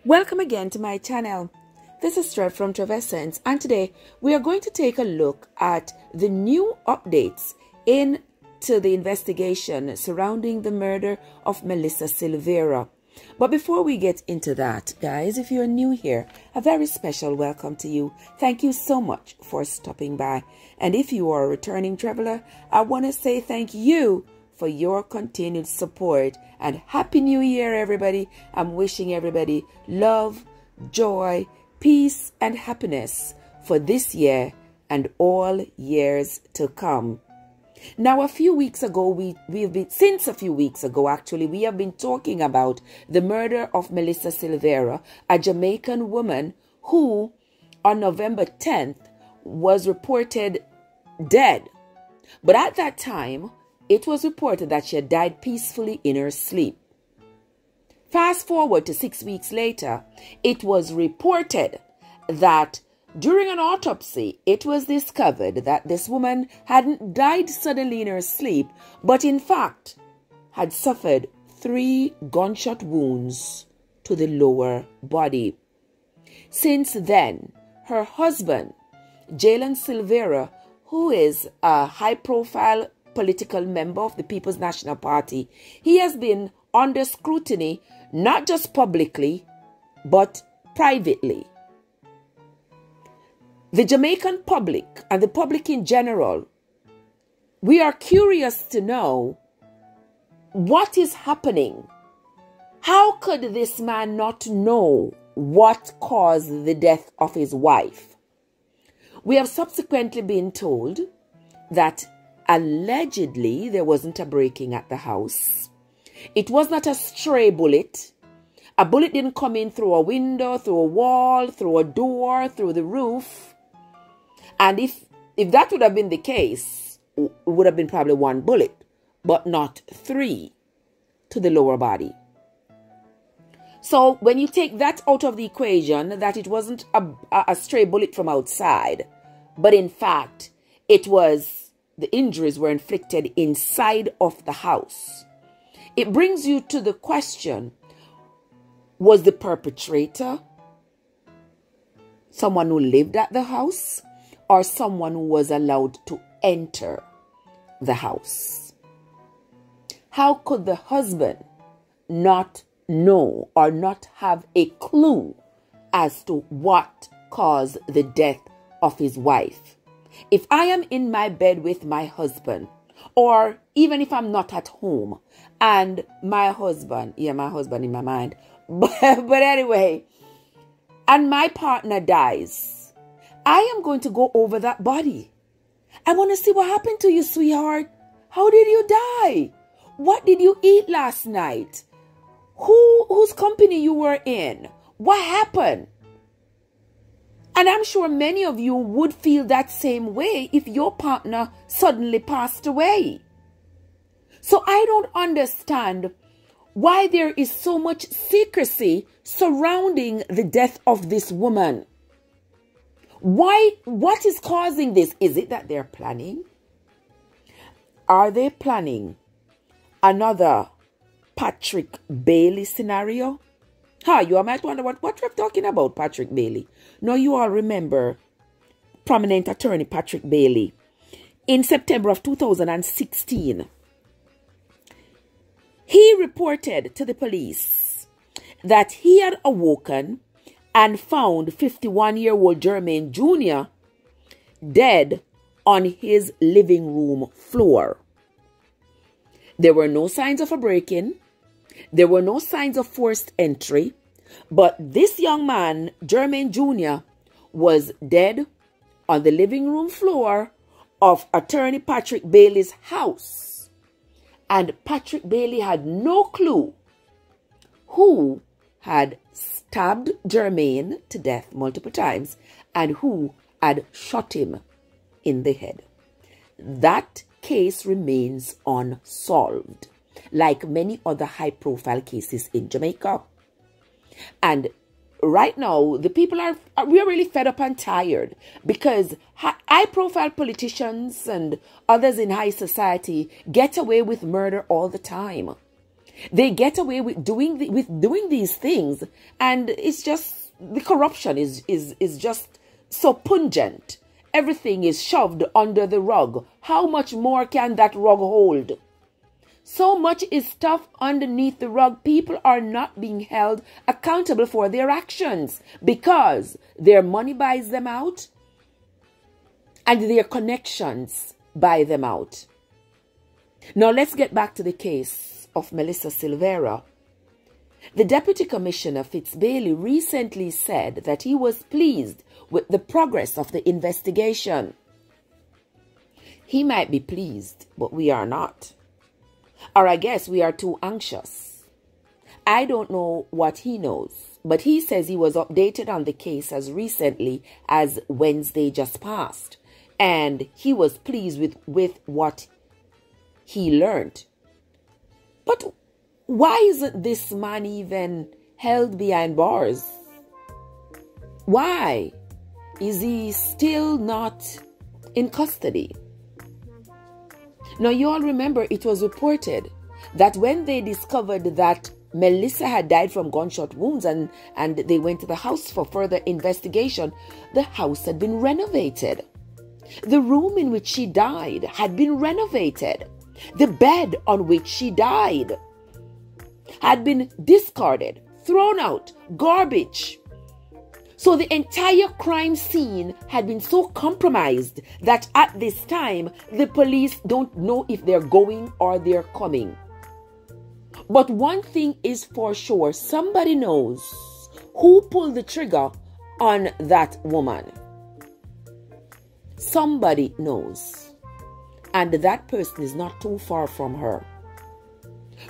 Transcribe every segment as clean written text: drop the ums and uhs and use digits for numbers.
Welcome again to my channel. This is Trev from Trevessence, and today we are going to take a look at the new updates into the investigation surrounding the murder of Melissa Silvera. But before we get into that, guys, if you're new here, a very special welcome to you. Thank you so much for stopping by. And if you are a returning traveler, I want to say thank you for your continued support, and Happy New Year, everybody. I'm wishing everybody love, joy, peace, and happiness for this year and all years to come. Now, a few weeks ago, we have been talking about the murder of Melissa Silvera, a Jamaican woman who on November 10th was reported dead. But at that time, it was reported that she had died peacefully in her sleep. Fast forward to 6 weeks later, it was reported that during an autopsy, it was discovered that this woman hadn't died suddenly in her sleep, but in fact had suffered 3 gunshot wounds to the lower body. Since then, her husband, Jalen Silvera, who is a high-profile political member of the People's National Party, he has been under scrutiny, not just publicly, but privately. The Jamaican public and the public in general, we are curious to know what is happening. How could this man not know what caused the death of his wife? We have subsequently been told that allegedly there wasn't a break-in at the house. It was not a stray bullet. A bullet didn't come in through a window, through a wall, through a door, through the roof. And if that would have been the case, it would have been probably 1 bullet, but not 3 to the lower body. So when you take that out of the equation, that it wasn't a stray bullet from outside, but in fact, the injuries were inflicted inside of the house. It brings you to the question, was the perpetrator someone who lived at the house or someone who was allowed to enter the house? How could the husband not know or not have a clue as to what caused the death of his wife? If I am in my bed with my husband, or even if I'm not at home, and my husband in my mind, but anyway, and my partner dies, I am going to go over that body. I want to see what happened to you, sweetheart. How did you die? What did you eat last night? Whose company you were in? What happened? And I'm sure many of you would feel that same way if your partner suddenly passed away. So I don't understand why there is so much secrecy surrounding the death of this woman. What is causing this? Is it that they're planning? Are they planning another Patrick Bailey scenario? You might wonder what we're talking about, Patrick Bailey. Now, you all remember prominent attorney Patrick Bailey. In September of 2016, he reported to the police that he had awoken and found 51-year-old Jermaine Jr. dead on his living room floor. There were no signs of a break-in. There were no signs of forced entry, but this young man, Jermaine Jr., was dead on the living room floor of attorney Patrick Bailey's house. And Patrick Bailey had no clue who had stabbed Jermaine to death multiple times and who had shot him in the head. That case remains unsolved, like many other high-profile cases in Jamaica. And right now, the people we're really fed up and tired because high-profile politicians and others in high society get away with murder all the time. They get away with doing these things, and it's just the corruption is just so pungent. Everything is shoved under the rug. How much more can that rug hold? So much is stuff underneath the rug. People are not being held accountable for their actions because their money buys them out and their connections buy them out. Now let's get back to the case of Melissa Silvera. The Deputy Commissioner Fitzbailey recently said that he was pleased with the progress of the investigation. He might be pleased, but we are not. Or I guess we are too anxious. I don't know what he knows, but he says he was updated on the case as recently as Wednesday just passed, and he was pleased with what he learned. But why isn't this man even held behind bars? Why is he still not in custody? Now, you all remember it was reported that when they discovered that Melissa had died from gunshot wounds and they went to the house for further investigation, the house had been renovated. The room in which she died had been renovated. The bed on which she died had been discarded, thrown out, garbage. So the entire crime scene had been so compromised that at this time, the police don't know if they're going or they're coming. But one thing is for sure, somebody knows who pulled the trigger on that woman. Somebody knows. And that person is not too far from her.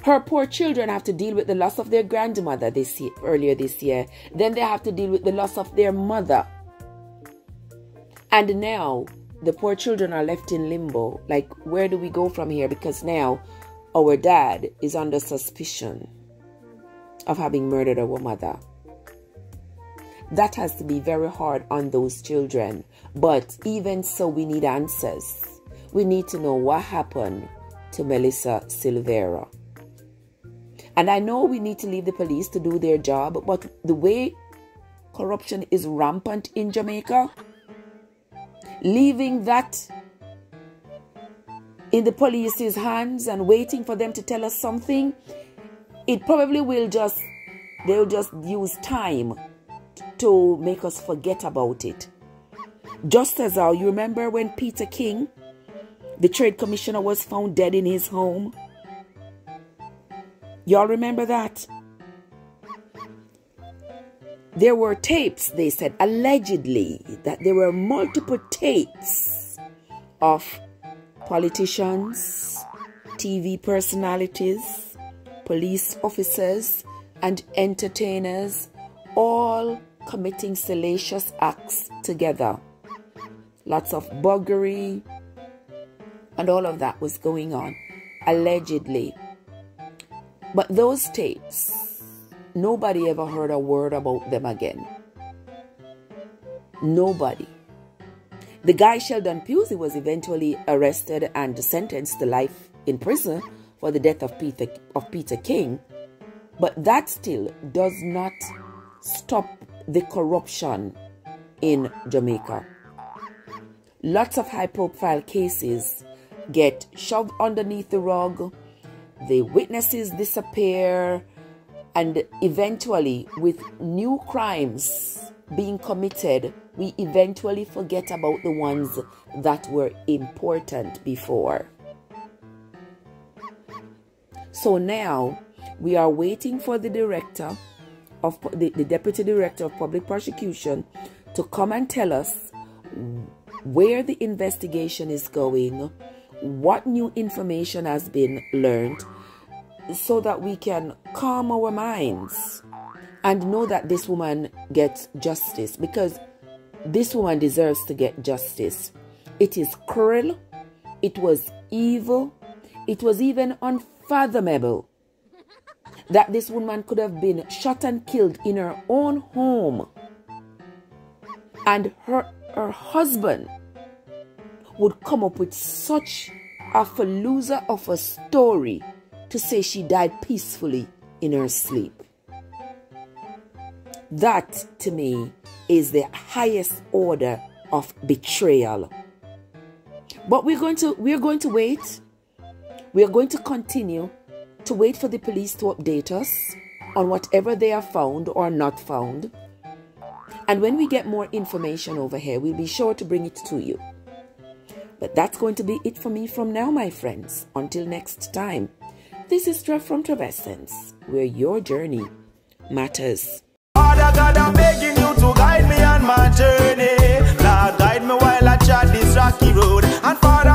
Her poor children have to deal with the loss of their grandmother earlier this year. Then they have to deal with the loss of their mother. And now the poor children are left in limbo. Like, where do we go from here? Because now our dad is under suspicion of having murdered our mother. That has to be very hard on those children. But even so, we need answers. We need to know what happened to Melissa Silvera. And I know we need to leave the police to do their job, but the way corruption is rampant in Jamaica, leaving that in the police's hands and waiting for them to tell us something, it probably will they'll just use time to make us forget about it. Just as how you remember when Peter King, the trade commissioner, was found dead in his home? Y'all remember that? There were tapes, they said, allegedly, that there were multiple tapes of politicians, TV personalities, police officers, and entertainers all committing salacious acts together. Lots of buggery and all of that was going on, allegedly. But those tapes, nobody ever heard a word about them again. Nobody. The guy Sheldon Pusey was eventually arrested and sentenced to life in prison for the death of Peter King. But that still does not stop the corruption in Jamaica. Lots of high-profile cases get shoved underneath the rug. The witnesses disappear, and eventually, with new crimes being committed, we eventually forget about the ones that were important before. So now we are waiting for the director of the Deputy Director of Public Prosecution to come and tell us where the investigation is going, what new information has been learned, so that we can calm our minds and know that this woman gets justice, because this woman deserves to get justice. It is cruel, it was evil, it was even unfathomable that this woman could have been shot and killed in her own home, and her husband would come up with such a falooza of a story to say she died peacefully in her sleep. That, to me, is the highest order of betrayal. But we're going to wait. We are going to continue to wait for the police to update us on whatever they have found or not found. And when we get more information over here, we'll be sure to bring it to you. But that's going to be it for me from now, my friends. Until next time, this is Trev from Trevessence, where your journey matters. Father God, I'm begging you to guide me on my journey. Lord, guide me while I tread this rocky road. And Father,